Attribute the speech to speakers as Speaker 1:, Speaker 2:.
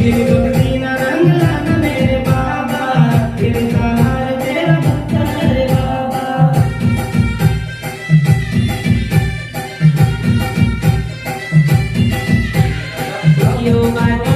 Speaker 1: तेरी भक्ति ना रंगला न मेरे बाबा, तेरे सहारे तेरा भक्त रे बाबा। यो बाबा